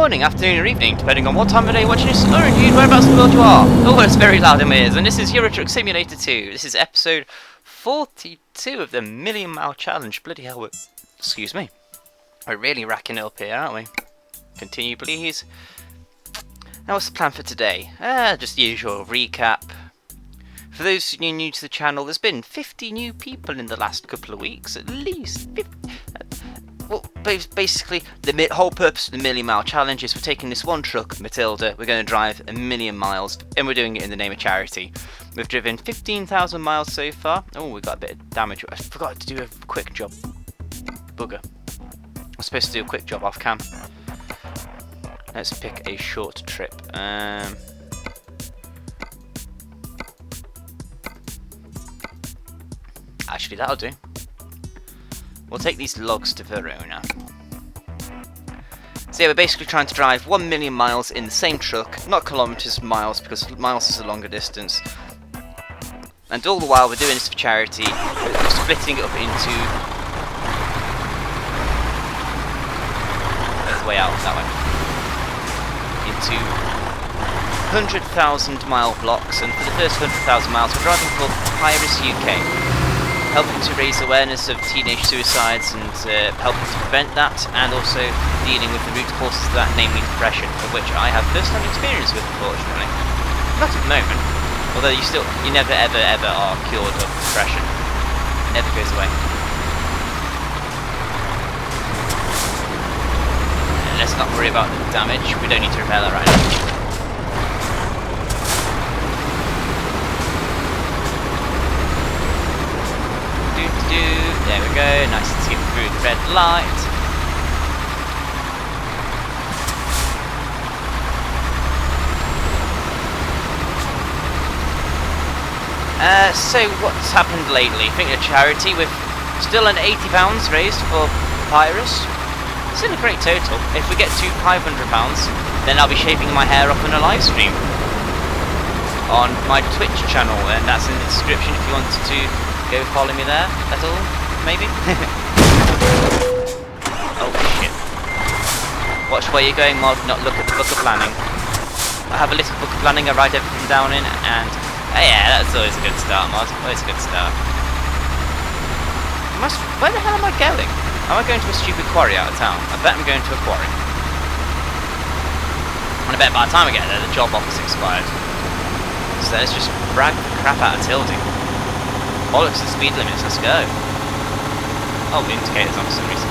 morning, afternoon or evening, depending on what time of day you're watching this, or indeed whereabouts in the world you are. Oh, it's very loud in my ears, and this is Euro Truck Simulator 2. This is episode 42 of the Million Mile Challenge. Bloody hell, excuse me. We're really racking it up here, aren't we? Continue, please. Now, what's the plan for today? Just the usual recap. For those new to the channel, there's been 50 new people in the last couple of weeks, at least 50. Well, basically, the whole purpose of the Million Mile Challenge is we're taking this one truck, Matilda, we're going to drive 1,000,000 miles, and we're doing it in the name of charity. We've driven 15,000 miles so far. Oh, we got a bit of damage. I forgot to do a quick job. Bugger. I was supposed to do a quick job off cam. Let's pick a short trip. Actually, that'll do. We'll take these logs to Verona. So yeah, we're basically trying to drive 1,000,000 miles in the same truck, not kilometers, miles, because miles is a longer distance. And all the while we're doing this for charity, we're splitting it up into... There's a way out, that way. Into 100,000 mile blocks, and for the first 100,000 miles we're driving for Pirates UK. Helping to raise awareness of teenage suicides and helping to prevent that, and also dealing with the root causes of that, namely depression, of which I have personal experience with, unfortunately. Not at the moment, although you never ever are cured of depression. It never goes away. And let's not worry about the damage, we don't need to repair that right now. There we go, nice to see through the red light. So what's happened lately? Thinking of charity, with still an £80 raised for Pyrus. It's still a great total. If we get to £500, then I'll be shaving my hair off on a live stream on my Twitch channel, and that's in the description if you wanted to go follow me there at all. Maybe? Oh shit. Watch where you're going, Mod, not look at the book of planning. I have a little book of planning I write everything down in, and yeah, that's always a good start, Mod. Always a good start. Where the hell am I going? Am I going to a stupid quarry out of town? I bet I'm going to a quarry. And I bet by the time I get there, the job offer's expired. So let's just brag the crap out of Tildy. Bollocks the speed limits, let's go. Oh, the indicator's on for some reason.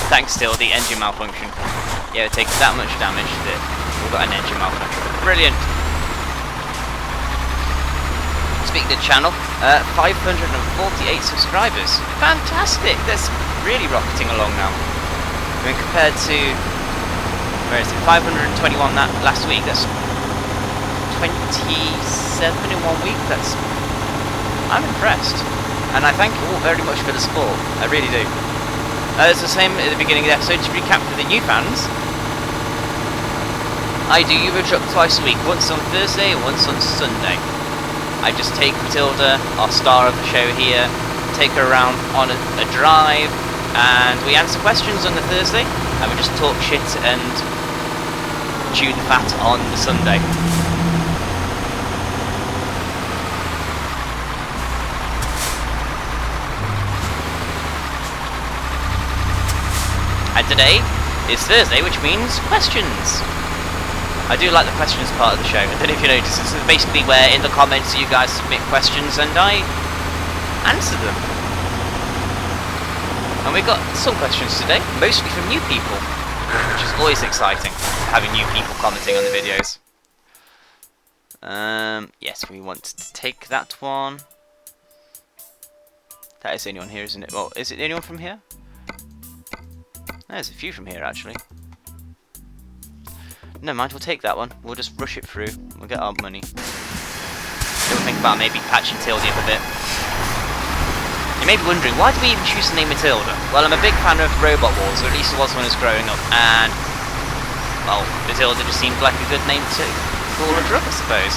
Thanks, still, the engine malfunction. Yeah, it takes that much damage that we've got an engine malfunction. Brilliant! Speaking of the channel, 548 subscribers. Fantastic! That's really rocketing along now. I mean, compared to... Where is it? 521 that last week. That's 27 in 1 week. I'm impressed, and I thank you all very much for the support. I really do. It's the same at the beginning of the episode. To recap for the new fans, I do Euro Truck twice a week, once on Thursday and once on Sunday. I just take Matilda, our star of the show here, take her around on a drive, and we answer questions on the Thursday, and we just talk shit and chew the fat on the Sunday. And today is Thursday, which means questions. I do like the questions part of the show. I don't know if you noticed, it's basically where in the comments you guys submit questions and I answer them. And we got some questions today, mostly from new people, which is always exciting, having new people commenting on the videos. Yes, we want to take that one. That is the only one here, isn't it? Well, is it the only one from here? There's a few from here, actually. Never mind, we'll take that one. We'll just rush it through. We'll get our money. We'll think about maybe patching Tildy up a bit. You may be wondering, why do we even choose the name Matilda? Well, I'm a big fan of Robot Wars, or at least I was when I was growing up, and... well, Matilda just seemed like a good name to call a truck, I suppose.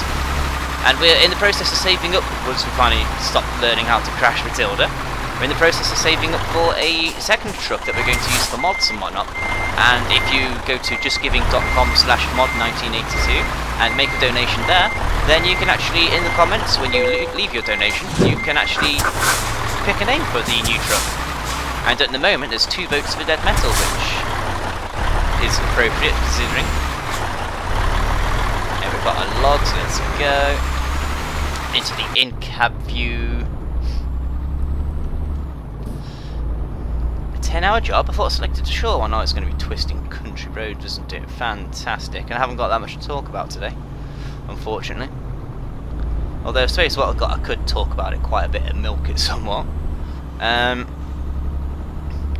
And we're in the process of saving up, once we finally stop learning how to crash Matilda, we're in the process of saving up for a second truck that we're going to use for mods and whatnot. And if you go to justgiving.com/mod1982 and make a donation there, then you can actually, in the comments, when you leave your donation, you can actually pick a name for the new truck. And at the moment, there's 2 votes for Dead Metal, which is appropriate considering. Yeah, we've got our logs, let's go into the in-cab view. A 10-hour job? I thought I selected a short one. Oh, it's going to be twisting country roads, isn't it? Fantastic. And I haven't got that much to talk about today, unfortunately. Although I suppose what I've got, I could talk about it quite a bit and milk it somewhat.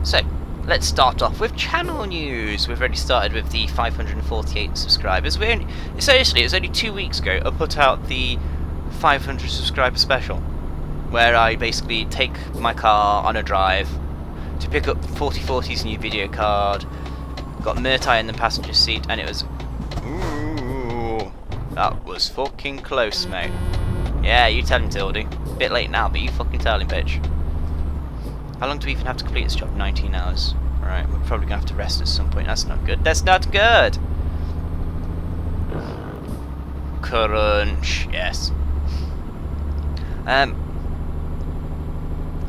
So, let's start off with channel news. We've already started with the 548 subscribers. Seriously, it was only 2 weeks ago I put out the 500 subscriber special, where I basically take my car on a drive to pick up 4040's new video card, got Murtai in the passenger seat, and it was... Ooh, that was fucking close, mate. Yeah, you tell him, Tildy. Bit late now, but you fucking tell him, bitch. How long do we even have to complete this job? 19 hours. Alright, we're probably going to have to rest at some point. That's not good. That's not good! Crunch. Yes.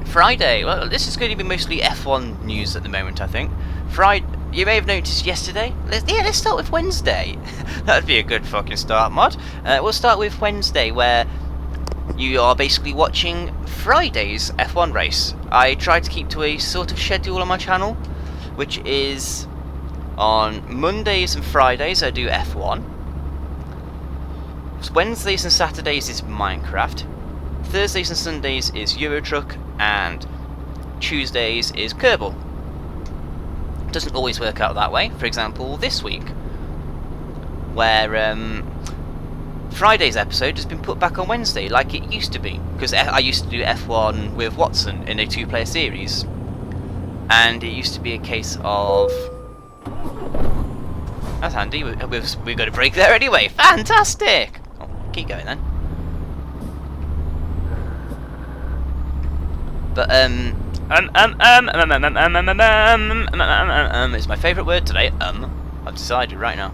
Friday. Well, this is going to be mostly F1 news at the moment, I think. Friday. You may have noticed yesterday. Let's start with Wednesday. That'd be a good fucking start, mod. We'll start with Wednesday, where you are basically watching Friday's F1 race. I tried to keep to a sort of schedule on my channel, which is on Mondays and Fridays I do F1. Wednesdays and Saturdays is Minecraft. Thursdays and Sundays is Euro Truck, and Tuesdays is Kerbal. Doesn't always work out that way. For example, this week, where Friday's episode has been put back on Wednesday, like it used to be, because I used to do F1 with Watson in a 2-player series, and it used to be a case of... That's handy. We've got a break there anyway. Fantastic. Oh, keep going then. But it's my favourite word today. I've decided right now.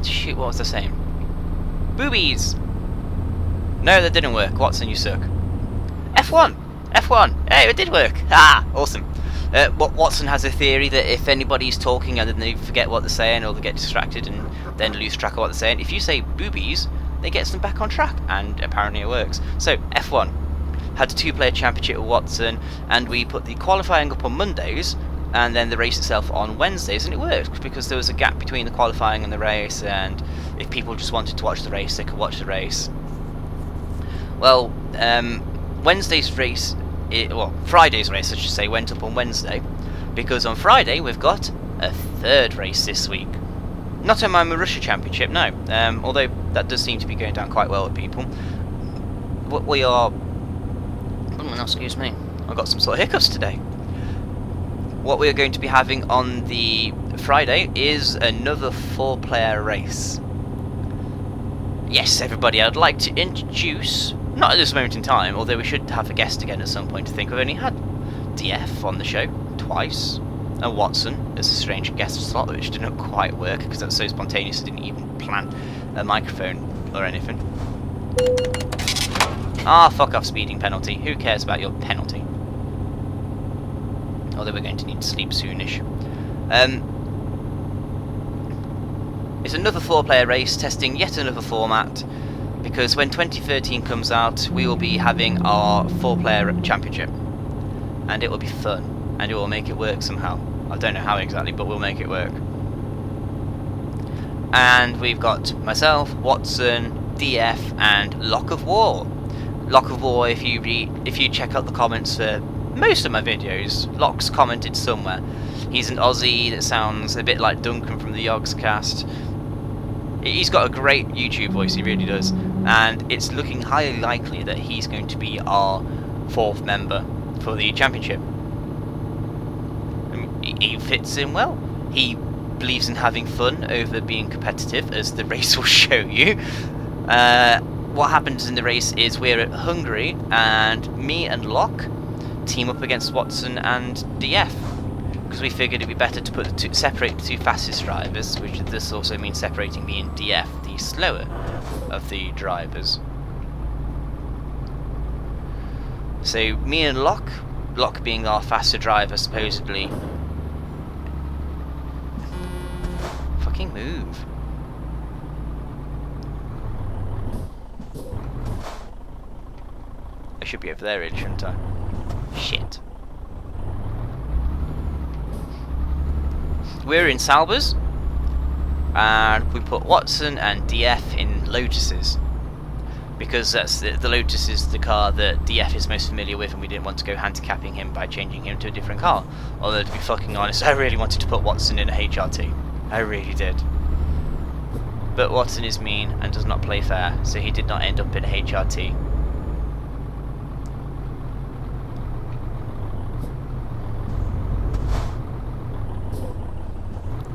Shoot, what was I saying? Boobies! No, that didn't work. Watson, you suck. F1! F1! Hey, it did work! Ah, awesome. Watson has a theory that if anybody's talking and then they forget what they're saying, or they get distracted and then lose track of what they're saying, if you say boobies, it gets them back on track, and apparently it works. So, F1 had a 2-player championship with Watson, and we put the qualifying up on Mondays, and then the race itself on Wednesdays, and it worked because there was a gap between the qualifying and the race, and if people just wanted to watch the race, they could watch the race. Well, Wednesday's race, Friday's race, I should say, went up on Wednesday, because on Friday we've got a 3rd race this week. Not on my Marussia Championship, no, although that does seem to be going down quite well with people. What we are... Oh, no, excuse me, I've got some sort of hiccups today. What we're going to be having on the Friday is another 4-player race. Yes, everybody, I'd like to introduce, not at this moment in time, although we should have a guest again at some point. I think we've only had DF on the show twice, and Watson as a strange guest slot, which didn't quite work because that's so spontaneous I didn't even plan a microphone or anything. Ah, fuck off, speeding penalty. Who cares about your penalty? Although we're going to need to sleep soonish. It's another 4-player race, testing yet another format, because when 2013 comes out, we will be having our 4-player championship, and it will be fun, and it will make it work somehow. I don't know how exactly, but we'll make it work. And we've got myself, Watson, DF, and Lock of War. Lock of War, if you check out the comments for most of my videos, Lock's commented somewhere. He's an Aussie that sounds a bit like Duncan from the Yogscast. He's got a great YouTube voice, he really does, and it's looking highly likely that he's going to be our 4th member for the championship. I mean, he fits in well. He believes in having fun over being competitive, as the race will show you. What happens in the race is we're at Hungary, and me and Locke team up against Watson and DF, because we figured it'd be better to separate the two fastest drivers, which this also means separating me and DF, the slower of the drivers. So me and Locke being our faster driver supposedly. Fucking move. I should be over there really, shouldn't I? Shit. We're in Salbers, and we put Watson and DF in Lotuses, because that's the Lotus is the car that DF is most familiar with, and we didn't want to go handicapping him by changing him to a different car. Although, to be fucking honest, I really wanted to put Watson in a HRT. I really did. But Watson is mean and does not play fair, so he did not end up in a HRT.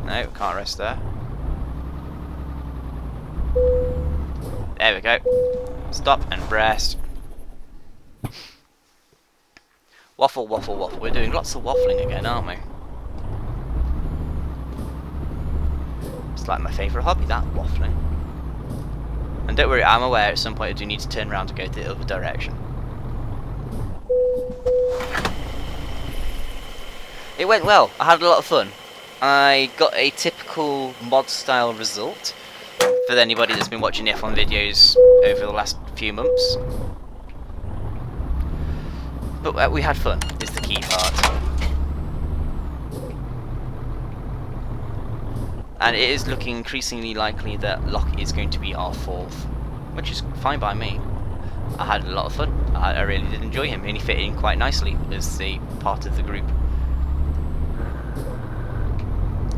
No, can't rest there. There we go. Stop and rest. Waffle, waffle, waffle. We're doing lots of waffling again, aren't we? It's like my favourite hobby, that, waffling. And don't worry, I'm aware at some point I do need to turn around to go the other direction. It went well. I had a lot of fun. I got a typical mod style result for anybody that's been watching the F1 videos over the last few months. But we had fun, is the key part. And it is looking increasingly likely that Locke is going to be our fourth, which is fine by me. I had a lot of fun. I really did enjoy him, and he fit in quite nicely as a part of the group.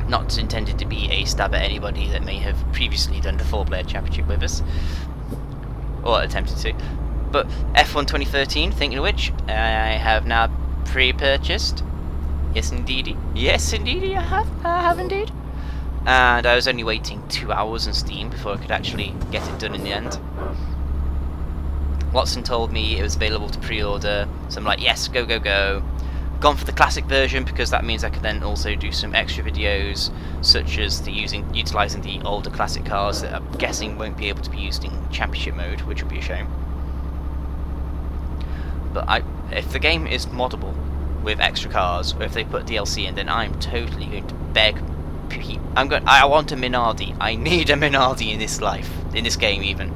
Not intended to be a stab at anybody that may have previously done the 4-player championship with us, or attempted to. But F1 2013, thinking of which, I have now pre-purchased. Yes, indeedy. Yes, indeedy, I have indeed. And I was only waiting 2 hours on Steam before I could actually get it done in the end. Watson told me it was available to pre-order, so I'm like, yes, go, go, go. Gone for the classic version because that means I can then also do some extra videos, such as utilising the older classic cars that I'm guessing won't be able to be used in championship mode, which would be a shame. But if the game is moddable with extra cars, or if they put DLC in, then I'm totally going to beg. I want a Minardi. I need a Minardi in this life, in this game even.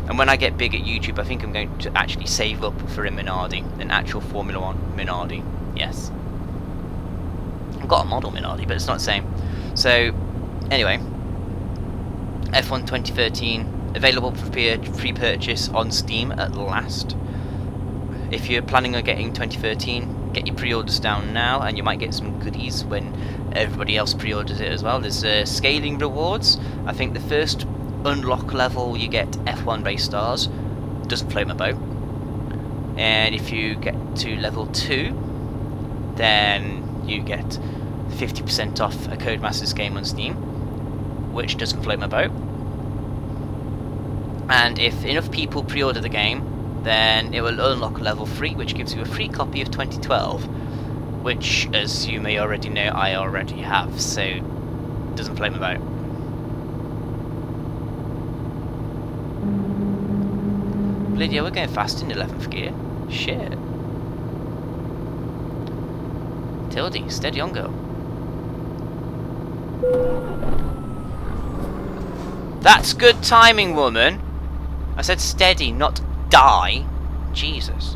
And when I get big at YouTube, I think I'm going to actually save up for a Minardi, an actual Formula 1 Minardi. Yes. I've got a model Minardi, but it's not the same. So, anyway, F1 2013 available for pre-purchase on Steam at last. If you're planning on getting 2013, get your pre-orders down now, and you might get some goodies when everybody else pre-orders it as well. There's scaling rewards. I think the first unlock level you get F1 race stars. Doesn't float my boat. And if you get to level 2, then you get 50% off a Codemasters game on Steam, which doesn't float my boat. And if enough people pre-order the game, then it will unlock level 3, which gives you a free copy of 2012, which, as you may already know, I already have, so it doesn't float my boat. Lydia, we're going fast in 11th gear. Shit. Tildy, steady on, girl. That's good timing, woman. I said steady, not die. Jesus.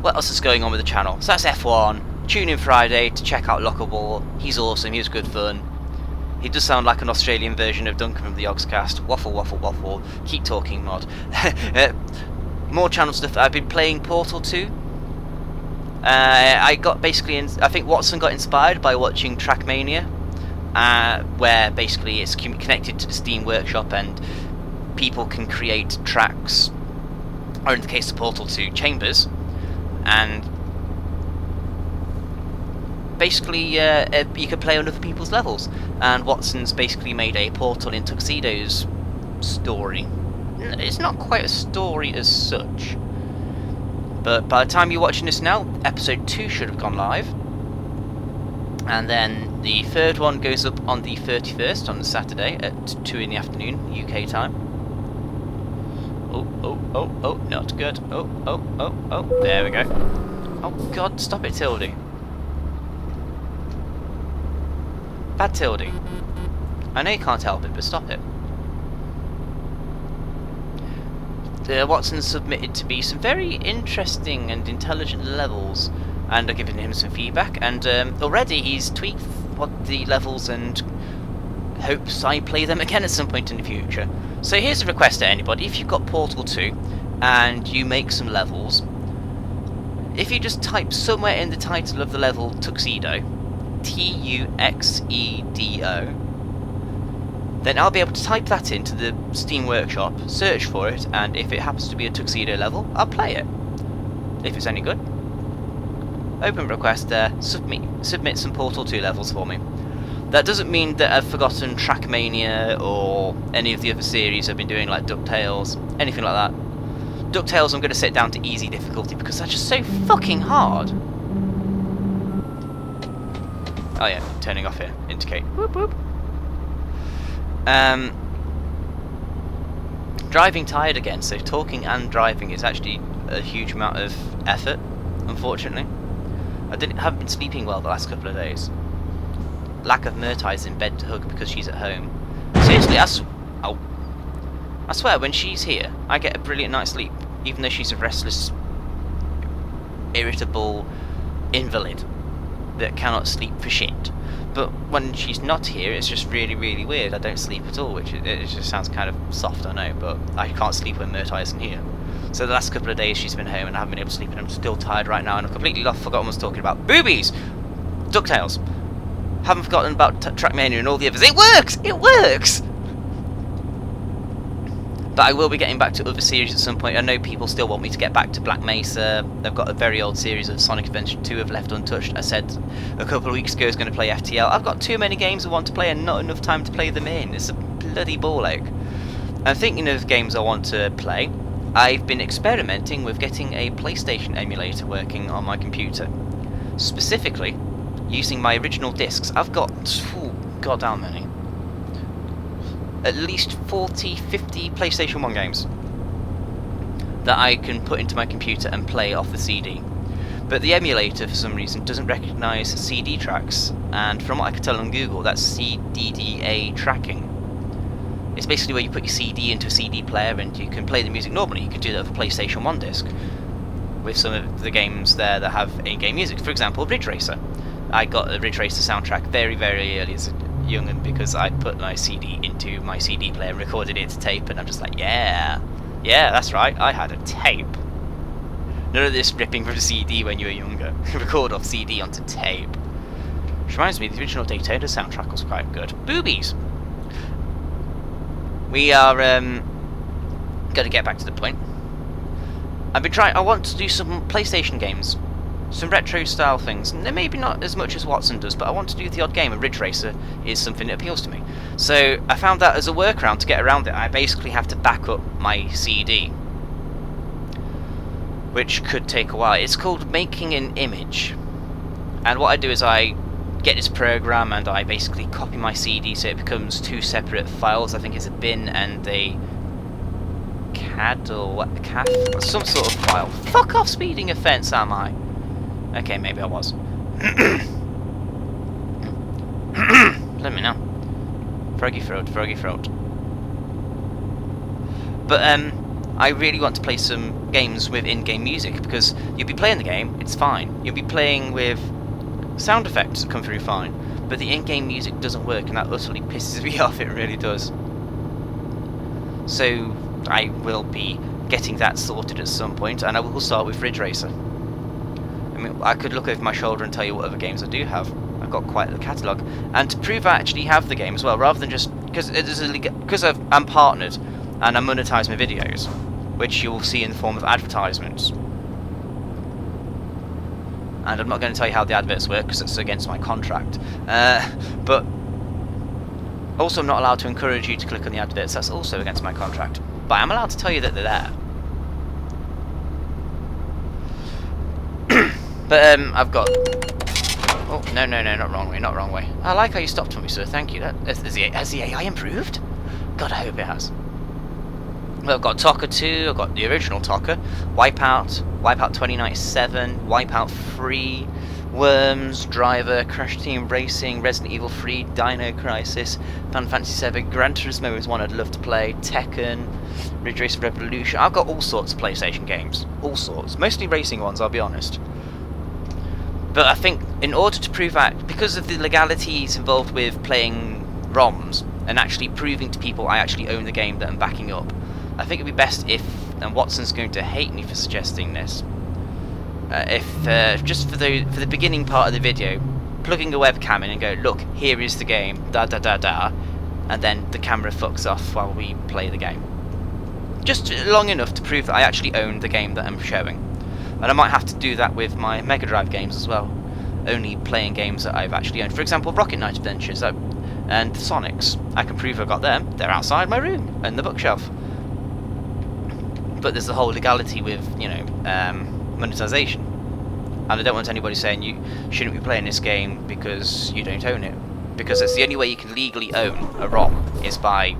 What else is going on with the channel? So that's F1. Tune in Friday to check out Lockable. He's awesome, he was good fun. He does sound like an Australian version of Duncan from the Oxcast. Waffle, waffle, waffle. Keep talking, mod. More channel stuff. I've been playing Portal 2. I got basically, I think Watson got inspired by watching Trackmania, where basically it's connected to the Steam Workshop and people can create tracks, or in the case of Portal 2, chambers, and basically you could play on other people's levels, and Watson's basically made a Portal in Tuxedo's story. It's not quite a story as such, but by the time you're watching this now, episode 2 should have gone live, and then the third one goes up on the 31st on the Saturday at 2 in the afternoon UK time. Oh, not good. Oh, there we go. Oh god, stop it, Tildy. Bad Tildy. I know you can't help it, but stop it. Watson submitted to be some very interesting and intelligent levels, and I've given him some feedback, and already he's tweaked what the levels and hopes I play them again at some point in the future. So here's a request to anybody: if you've got Portal 2 and you make some levels, if you just type somewhere in the title of the level Tuxedo, Tuxedo, then I'll be able to type that into the Steam Workshop, search for it, and if it happens to be a Tuxedo level, I'll play it. If it's any good. Open request there, submit some Portal 2 levels for me. That doesn't mean that I've forgotten Trackmania or any of the other series I've been doing, like DuckTales, anything like that. DuckTales I'm going to set down to easy difficulty because that's just so fucking hard. Oh yeah, turning off here, indicate. Whoop whoop. Driving tired again, so talking and driving is actually a huge amount of effort, unfortunately. Haven't been sleeping well the last couple of days. Lack of Myrtai's in bed to hug because she's at home. Seriously, I swear, when she's here, I get a brilliant night's sleep, even though she's a restless, irritable invalid that cannot sleep for shit. But when she's not here, it's just really, really weird. I don't sleep at all, which it just sounds kind of soft, I know, but I can't sleep when Myrtai isn't here. So the last couple of days she's been home and I haven't been able to sleep, and I'm still tired right now, and I've completely forgotten what I was talking about. Boobies! DuckTales! Haven't forgotten about Trackmania and all the others. It works! It works! But I will be getting back to other series at some point. I know people still want me to get back to Black Mesa. They've got a very old series of Sonic Adventure 2 I've left untouched. I said a couple of weeks ago I was going to play FTL. I've got too many games I want to play and not enough time to play them in. It's a bloody ball ache. I'm thinking of games I want to play. I've been experimenting with getting a PlayStation emulator working on my computer. Specifically, using my original discs. I've got, goddamn many. At least 40, 50 PlayStation 1 games that I can put into my computer and play off the CD. But the emulator, for some reason, doesn't recognise CD tracks, and from what I can tell on Google, that's CDDA tracking. It's basically where you put your CD into a CD player and you can play the music normally. You can do that with a PlayStation 1 disc, with some of the games there that have in-game music. For example, Ridge Racer. I got the Ridge Racer soundtrack very, very early as a young'un because I put my CD into my CD player and recorded it to tape, and I'm just like, yeah, that's right, I had a tape. None of this ripping from the CD when you were younger. Record off CD onto tape. Which reminds me, the original Daytona soundtrack was quite good. Boobies! We are going to get back to the point. I want to do some PlayStation games. Some retro style things. Maybe not as much as Watson does, but I want to do the odd game, and Ridge Racer is something that appeals to me. So I found that as a workaround to get around it, I basically have to back up my CD, which could take a while. It's called making an image, and what I do is I get this program and I basically copy my CD so it becomes two separate files. I think it's a bin and a CAD or what, CAF, or some sort of file. Fuck off, speeding offence, am I? Okay, maybe I was. Let me know. Froggy throat, froggy throat. But I really want to play some games with in-game music, because you'll be playing the game, it's fine. You'll be playing with sound effects that come through fine, but the in-game music doesn't work, and that utterly pisses me off, it really does. So I will be getting that sorted at some point, and I will start with Ridge Racer. I mean, I could look over my shoulder and tell you what other games I do have. I've got quite the catalogue, and to prove I actually have the game as well, rather than just because I'm partnered and I monetize my videos, which you will see in the form of advertisements. and I'm not going to tell you how the adverts work because it's against my contract. But also, I'm not allowed to encourage you to click on the adverts. That's also against my contract. But I'm allowed to tell you that they're there. But I've got. Oh no, not wrong way, not wrong way. I like how you stopped for me, sir. Thank you. Has the AI improved? God, I hope it has. Well, I've got Talker 2, I've got the original Talker, Wipeout 2097, Wipeout 3, Worms, Driver, Crash Team Racing, Resident Evil 3, Dino Crisis, Final Fantasy 7, Gran Turismo is one I'd love to play, Tekken, Ridge Racer Revolution. I've got all sorts of PlayStation games, all sorts, mostly racing ones, I'll be honest. But I think in order to prove that, because of the legalities involved with playing ROMs and actually proving to people I actually own the game that I'm backing up, I think it'd be best if, and Watson's going to hate me for suggesting this, if just for the beginning part of the video, plugging a webcam in and go, look, here is the game, da da da da, and then the camera fucks off while we play the game. Just long enough to prove that I actually own the game that I'm showing. And I might have to do that with my Mega Drive games as well, only playing games that I've actually owned. For example, Rocket Knight Adventures and the Sonics. I can prove I got them. They're outside my room and the bookshelf. But there's the whole legality with, you know, monetization. And I don't want anybody saying you shouldn't be playing this game because you don't own it. Because it's the only way you can legally own a ROM is by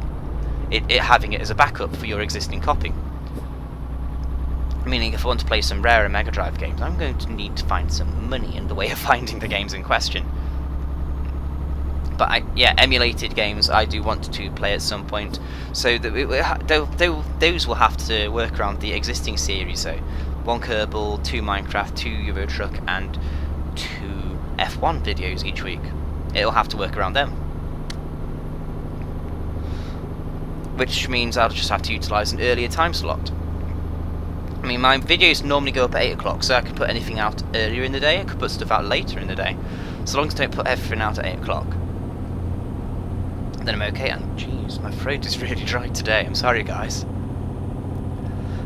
it having it as a backup for your existing copy. Meaning if I want to play some rarer Mega Drive games, I'm going to need to find some money in the way of finding the games in question. But yeah, emulated games I do want to play at some point, so that those will have to work around the existing series. So 1 Kerbal, 2 Minecraft, 2 Euro Truck, and 2 F1 videos each week. It'll have to work around them, which means I'll just have to utilise an earlier time slot. I mean, my videos normally go up at 8 o'clock, so I can put anything out earlier in the day. I could put stuff out later in the day, so long as I don't put everything out at 8 o'clock. Then I'm okay. And jeez, my throat is really dry today. I'm sorry, guys.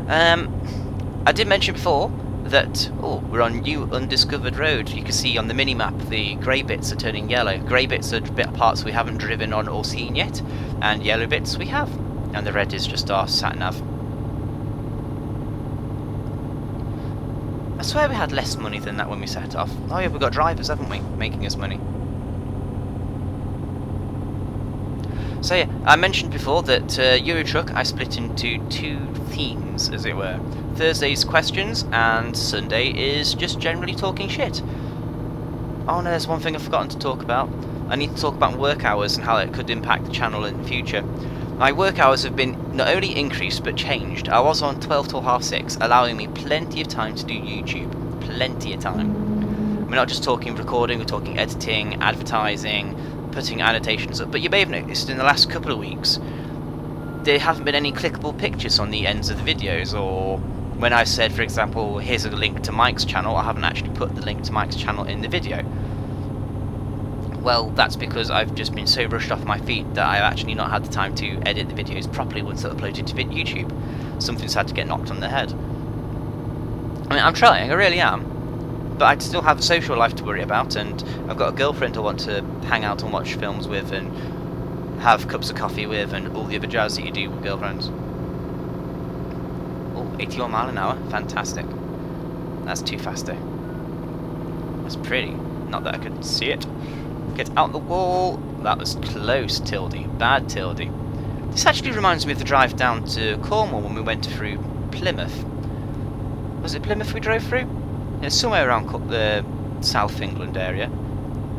I did mention before that we're on new undiscovered road. You can see on the mini-map the grey bits are turning yellow. Grey bits are parts we haven't driven on or seen yet, and yellow bits we have. And the red is just our sat-nav. I swear we had less money than that when we set off. Oh yeah, we've got drivers, haven't we, making us money. So yeah, I mentioned before that Euro Truck I split into 2 themes, as it were. Thursday's questions, and Sunday is just generally talking shit. Oh no, there's one thing I've forgotten to talk about. I need to talk about work hours and how it could impact the channel in the future. My work hours have been not only increased but changed. I was on 12 till half 6, allowing me plenty of time to do YouTube. Plenty of time. We're not just talking recording, we're talking editing, advertising, putting annotations up. But you may have noticed in the last couple of weeks there haven't been any clickable pictures on the ends of the videos, or when I said, for example, here's a link to Mike's channel, I haven't actually put the link to Mike's channel in the video. Well, that's because I've just been so rushed off my feet that I've actually not had the time to edit the videos properly once they're uploaded to YouTube. Something's had to get knocked on the head. I mean, I'm trying, I really am. But I still have a social life to worry about, and I've got a girlfriend I want to hang out and watch films with and have cups of coffee with and all the other jazz that you do with girlfriends. Oh, 81 mile an hour, fantastic. That's too fast though. That's pretty, not that I could see it. Get out the wall. That was close, Tildy. Bad Tildy. This actually reminds me of the drive down to Cornwall when we went through Plymouth. Was it Plymouth we drove through? It's somewhere around the South England area.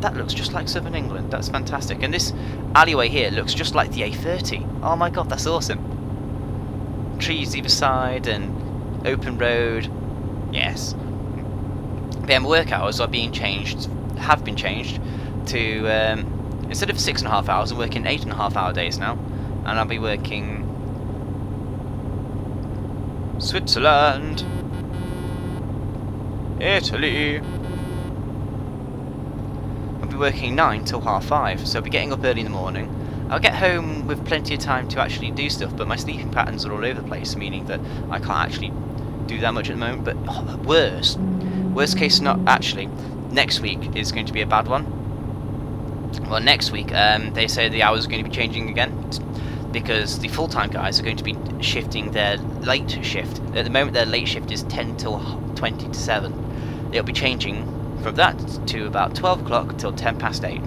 That looks just like Southern England. That's fantastic. And this alleyway here looks just like the A30. Oh my god, that's awesome. Trees either side and open road. Yes. But my work hours are being changed. Have been changed to instead of 6.5 hours, I'm working 8.5 hour days now, and I'll be working Switzerland, Italy. I'll be working 9 till half 5, so I'll be getting up early in the morning. I'll get home with plenty of time to actually do stuff, but my sleeping patterns are all over the place, meaning that I can't actually do that much at the moment. But worse, Worst case, not actually. Next week is going to be a bad one. Well, next week, they say the hours are going to be changing again, because the full-time guys are going to be shifting their late shift. At the moment, their late shift is 10 till 20 to 7. It'll be changing from that to about 12 o'clock till 10 past 8.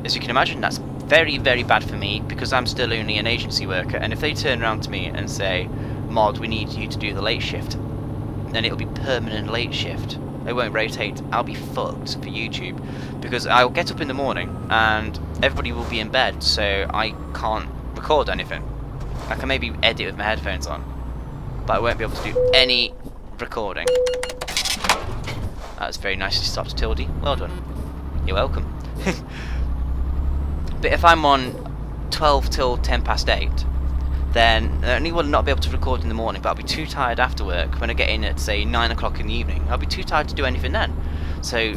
As you can imagine, that's very, very bad for me, because I'm still only an agency worker, and if they turn around to me and say, "Mod, we need you to do the late shift," then it'll be permanent late shift. They won't rotate. I'll be fucked for YouTube, because I'll get up in the morning and everybody will be in bed, so I can't record anything. I can maybe edit with my headphones on, but I won't be able to do any recording. That's very nicely stopped, Tildy. Well done. You're welcome. But if I'm on 12 till 10 past 8, then not only will I not be able to record in the morning, but I'll be too tired after work when I get in at, say, 9 o'clock in the evening. I'll be too tired to do anything then. So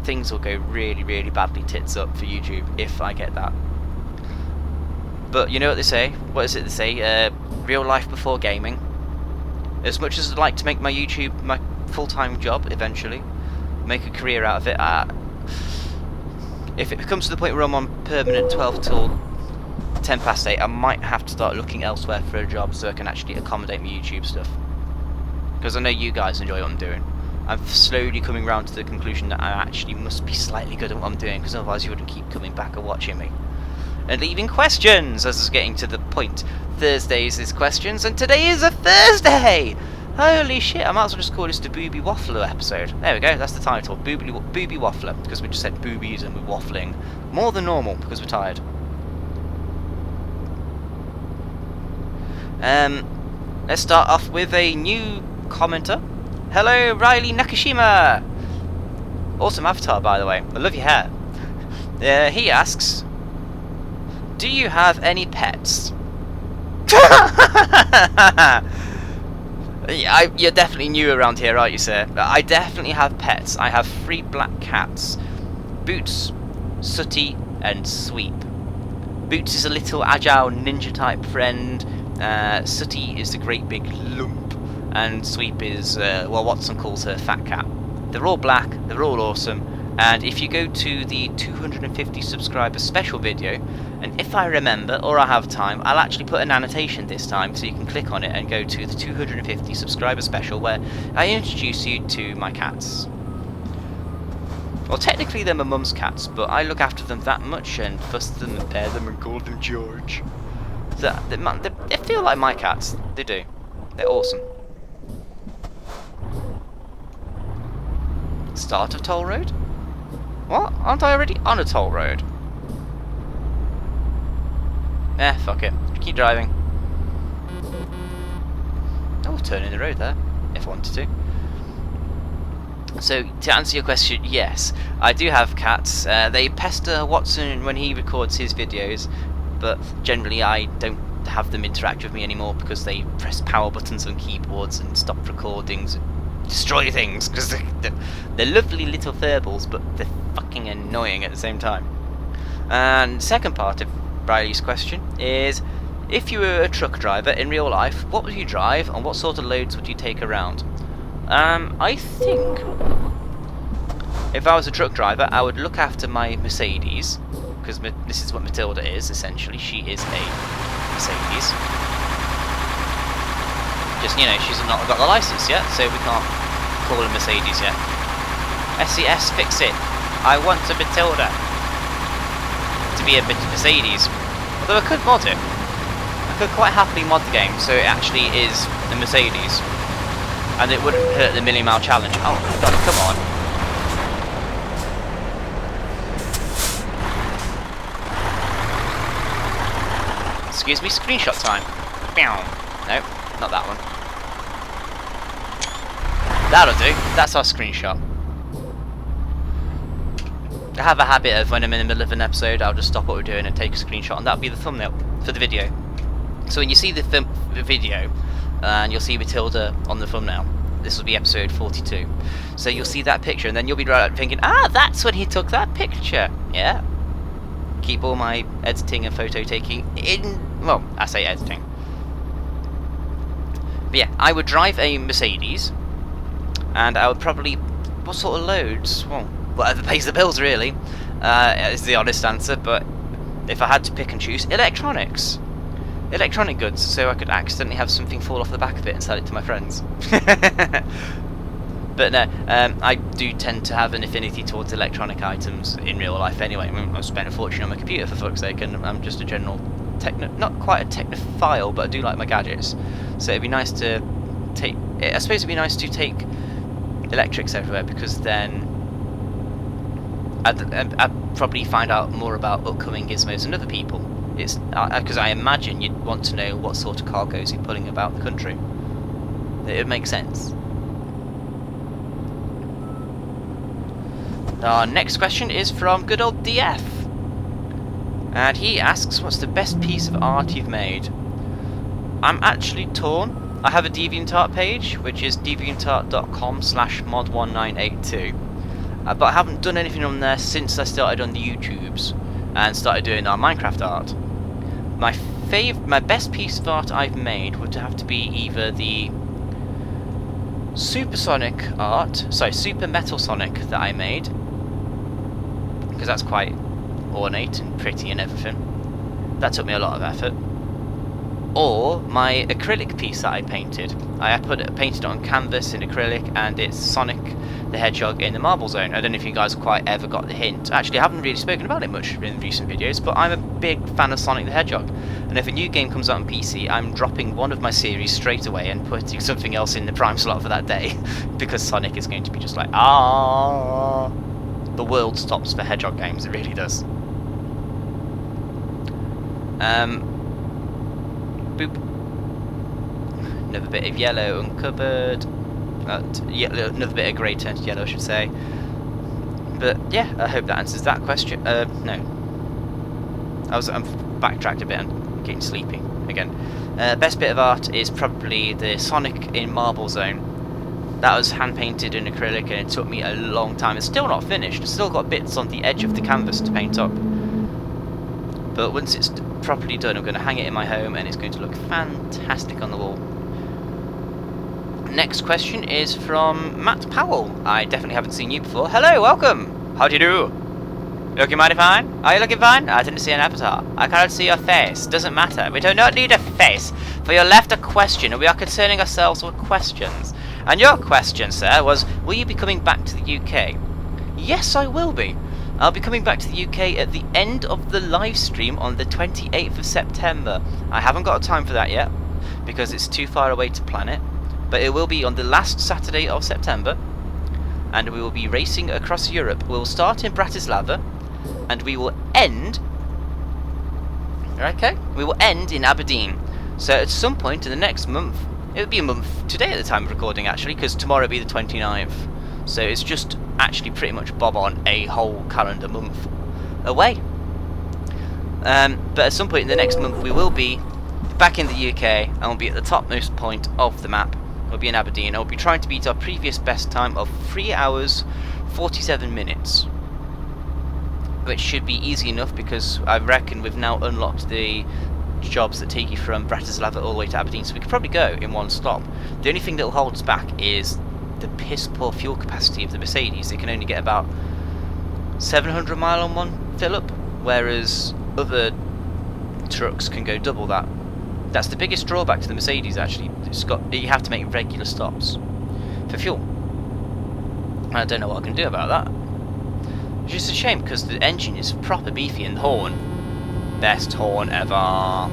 things will go really, really badly tits up for YouTube if I get that. But you know what they say? What is it they say? Real life before gaming. As much as I'd like to make my YouTube my full-time job eventually, make a career out of it, if it comes to the point where I'm on permanent 12 till 10 past 8, I might have to start looking elsewhere for a job so I can actually accommodate my YouTube stuff. Because I know you guys enjoy what I'm doing. I'm slowly coming round to the conclusion that I actually must be slightly good at what I'm doing, because otherwise you wouldn't keep coming back and watching me. And leaving questions, as is getting to the point. Thursdays is questions, and today is a Thursday! Holy shit, I might as well just call this the Boobie Waffler episode. There we go, that's the title. Boobie Waffler, because we just said boobies and we're waffling more than normal because we're tired. Let's start off with a new commenter. Hello, Riley Nakashima! Awesome avatar, by the way. I love your hair. He asks, do you have any pets? You're definitely new around here, aren't you, sir? I definitely have pets. I have 3 black cats. Boots, Sooty, and Sweep. Boots is a little agile ninja type friend. Sooty is the great big lump, and Sweep is, well, Watson calls her fat cat. They're all black, they're all awesome, and if you go to the 250 subscriber special video, and if I remember, or I have time, I'll actually put an annotation this time so you can click on it and go to the 250 subscriber special where I introduce you to my cats. Well, technically they're my mum's cats, but I look after them that much and fuss them and pet them and call them George. So they feel like my cats. They do. They're awesome. Start of toll road? What? Aren't I already on a toll road? Fuck it. Keep driving. Oh, turn in the road there, if I wanted to. So, to answer your question, yes, I do have cats. They pester Watson when he records his videos, but generally I don't have them interact with me anymore because they press power buttons on keyboards and stop recordings and destroy things, because they're lovely little furballs, but they're fucking annoying at the same time. And second part of Riley's question is, if you were a truck driver in real life, what would you drive and what sort of loads would you take around? I think if I was a truck driver, I would look after my Mercedes, because this is what Matilda is, essentially. She is a Mercedes. Just, you know, she's not got the license yet, so we can't call her Mercedes yet. SES, fix it. I want a Matilda to be a bit Mercedes. Although I could mod it. I could quite happily mod the game so it actually is a Mercedes. And it wouldn't hurt the Million Mile Challenge. Oh my god, come on. Excuse me, screenshot time. Nope, not that one. That'll do. That's our screenshot. I have a habit of when I'm in the middle of an episode, I'll just stop what we're doing and take a screenshot, and that'll be the thumbnail for the video. So when you see the video, and you'll see Matilda on the thumbnail, this will be episode 42. So you'll see that picture, and then you'll be right thinking, ah, that's when he took that picture. Yeah. Keep all my editing and photo taking in, well, I say editing. But yeah, I would drive a Mercedes, and I would probably... What sort of loads? Well, whatever pays the bills, really, is the honest answer, but if I had to pick and choose, electronics. Electronic goods, so I could accidentally have something fall off the back of it and sell it to my friends. But no, I do tend to have an affinity towards electronic items in real life anyway. I mean, I've spent a fortune on my computer, for fuck's sake, and I'm just a general not quite a technophile, but I do like my gadgets. So it'd be nice to take... I suppose it'd be nice to take electrics everywhere, because then I'd probably find out more about upcoming gizmos than other people. It's because I imagine you'd want to know what sort of cargoes you're pulling about the country. It would make sense. Our next question is from good old DF, and he asks, what's the best piece of art you've made? I'm actually torn. I have a DeviantArt page, which is deviantart.com/mod1982, but I haven't done anything on there since I started on the YouTubes and started doing our Minecraft art. My best piece of art I've made would have to be either the Super Metal Sonic that I made, because that's quite ornate and pretty and everything. That took me a lot of effort. Or my acrylic piece that I painted. I painted it on canvas in acrylic, and it's Sonic the Hedgehog in the Marble Zone. I don't know if you guys quite ever got the hint. Actually, I haven't really spoken about it much in recent videos, but I'm a big fan of Sonic the Hedgehog. And if a new game comes out on PC, I'm dropping one of my series straight away and putting something else in the prime slot for that day, because Sonic is going to be just like, ah. The world stops for Hedgehog games, it really does. Boop. Another bit of yellow uncovered. Another bit of grey turned to yellow, I should say. But yeah, I hope that answers that question. No. I'm backtracked a bit and getting sleepy again. Best bit of art is probably the Sonic in Marble Zone. That was hand painted in acrylic, and it took me a long time. It's still not finished. It's still got bits on the edge of the canvas to paint up. But once it's properly done, I'm going to hang it in my home, and it's going to look fantastic on the wall. Next question is from Matt Powell. I definitely haven't seen you before. Hello, welcome. How do you do? Looking mighty fine? Are you looking fine? I didn't see an avatar. I cannot see your face. Doesn't matter. We do not need a face. For you left a question, and we are concerning ourselves with questions. And your question, sir, was, will you be coming back to the UK? Yes, I will be. I'll be coming back to the UK at the end of the live stream on the 28th of September. I haven't got time for that yet, because it's too far away to plan it. But it will be on the last Saturday of September, and we will be racing across Europe. We will start in Bratislava, and we will end... Okay? We will end in Aberdeen. So at some point in the next month, it would be a month today at the time of recording, actually, because tomorrow will be the 29th. So it's just actually pretty much bob on a whole calendar month away. But at some point in the next month, we will be back in the UK, and we'll be at the topmost point of the map. We'll be in Aberdeen, and we'll be trying to beat our previous best time of 3 hours 47 minutes. Which should be easy enough, because I reckon we've now unlocked the jobs that take you from Bratislava all the way to Aberdeen, so we could probably go in one stop. The only thing that will hold us back is the piss poor fuel capacity of the Mercedes. They can only get about 700 mile on one fill up, whereas other trucks can go double that. That's the biggest drawback to the Mercedes, actually. You have to make regular stops for fuel. I don't know what I can do about that. It's just a shame, because the engine is proper beefy, and the horn, best horn ever.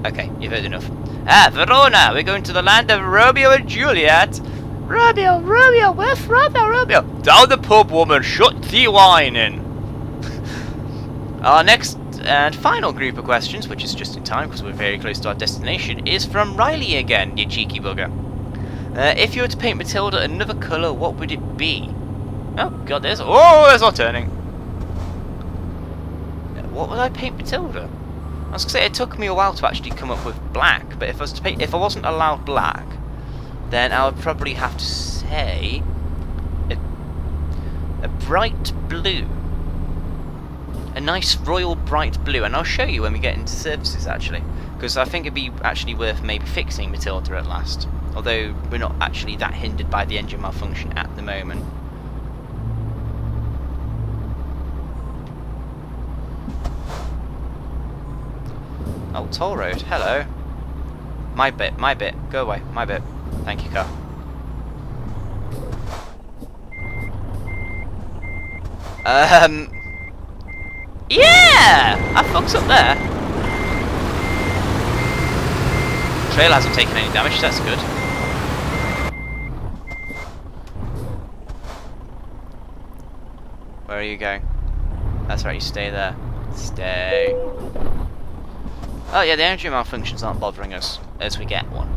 Okay, you've heard enough. Ah, Verona! We're going to the land of Romeo and Juliet. Romeo, Romeo, where's Romeo, Romeo? Down the pub, woman, shut the wine in. Our next and final group of questions, which is just in time because we're very close to our destination, is from Riley again, you cheeky bugger. If you were to paint Matilda another colour, what would it be? Oh god, there's no turning. What would I paint Matilda? I was gonna say it took me a while to actually come up with black, but if I was to paint, if I wasn't allowed black, then I would probably have to say a bright blue. A nice royal bright blue, and I'll show you when we get into services actually. because I think it'd be actually worth maybe fixing Matilda at last. Although we're not actually that hindered by the engine malfunction at the moment. Oh, toll road. Hello. My bit. Go away. My bit. Thank you, car. Yeah! I fucked up there. Trail hasn't taken any damage, that's good. Where are you going? That's right, you stay there. Stay. Oh yeah, the engine malfunctions aren't bothering us as we get one.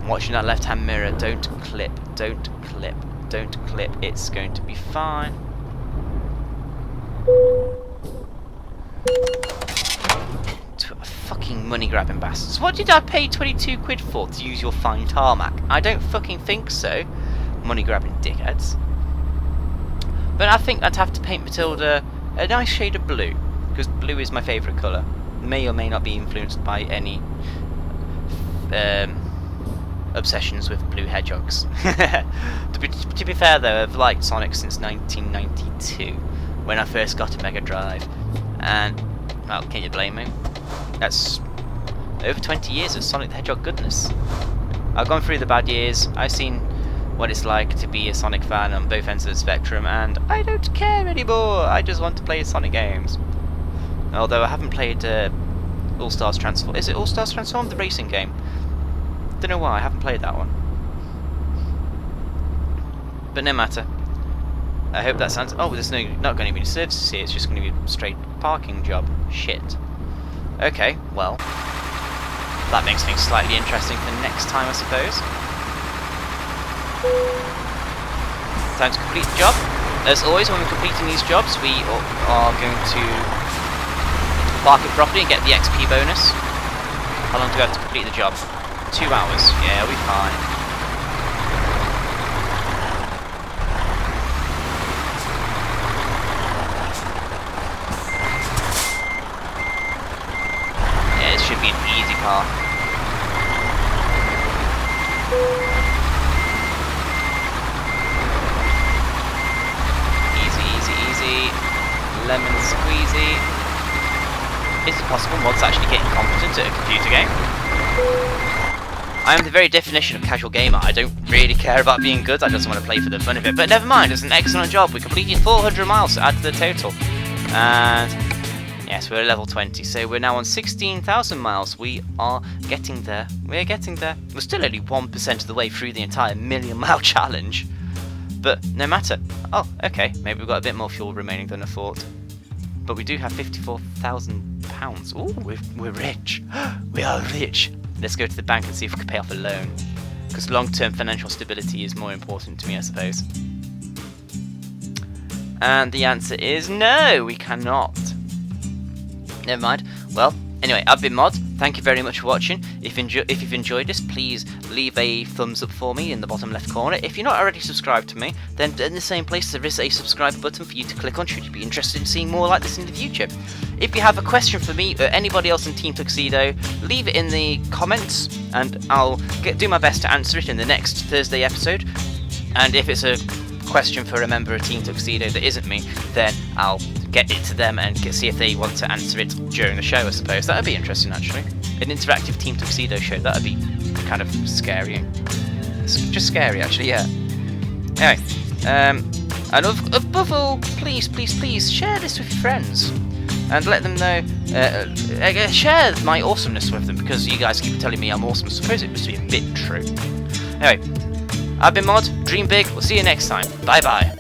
I'm watching that left-hand mirror. Don't clip. Don't clip. Don't clip. It's going to be fine. Fucking money-grabbing bastards. What did I pay 22 quid for to use your fine tarmac? I don't fucking think so. Money-grabbing dickheads. But I think I'd have to paint Matilda a nice shade of blue, because blue is my favourite colour. May or may not be influenced by any obsessions with blue hedgehogs. to be fair though, I've liked Sonic since 1992, when I first got a Mega Drive, and, well, can you blame me? That's over 20 years of Sonic the Hedgehog goodness. I've gone through the bad years, I've seen what it's like to be a Sonic fan on both ends of the spectrum, and I don't care anymore. I just want to play Sonic games. Although I haven't played All Stars Transform. Is it All Stars Transform, the racing game? Don't know why I haven't played that one. But no matter. I hope that sounds. Oh, there's not going to be any services here. It's just going to be a straight parking job. Shit. Okay, well, that makes things slightly interesting for next time, I suppose. Time to complete the job. As always, when we're completing these jobs, we are going to park it properly and get the XP bonus. How long do we have to complete the job? 2 hours. Yeah, we'll be fine. Yeah, it should be an easy car. Easy. Lemon squeezy. Is it possible mods actually getting competent at a computer game? I am the very definition of casual gamer. I don't really care about being good, I just want to play for the fun of it. But never mind, it's an excellent job. We completed 400 miles to add to the total. And yes, we're at level 20, so we're now on 16,000 miles. We are getting there. We're getting there. We're still only 1% of the way through the entire million-mile challenge. But no matter. Oh, okay, maybe we've got a bit more fuel remaining than I thought. But we do have £54,000. Ooh, we're rich. We are rich. Let's go to the bank and see if we can pay off a loan. Because long-term financial stability is more important to me, I suppose. And the answer is no, we cannot. Never mind. Well, anyway, I've been Mod. Thank you very much for watching. If you've enjoyed this, please leave a thumbs up for me in the bottom left corner. If you're not already subscribed to me, then in the same place there is a subscribe button for you to click on should you be interested in seeing more like this in the future. If you have a question for me or anybody else in Team Tuxedo, leave it in the comments and I'll do my best to answer it in the next Thursday episode. And if it's a question for a member of Team Tuxedo that isn't me, then I'll get it to them and see if they want to answer it during the show, I suppose. That would be interesting, actually. An interactive Team Tuxedo show, that would be kind of scary. It's just scary, actually, yeah. Anyway, and above all, please share this with your friends. And let them know, share my awesomeness with them, because you guys keep telling me I'm awesome. I suppose it must be a bit true. Anyway, I've been Mod, dream big, we'll see you next time. Bye bye.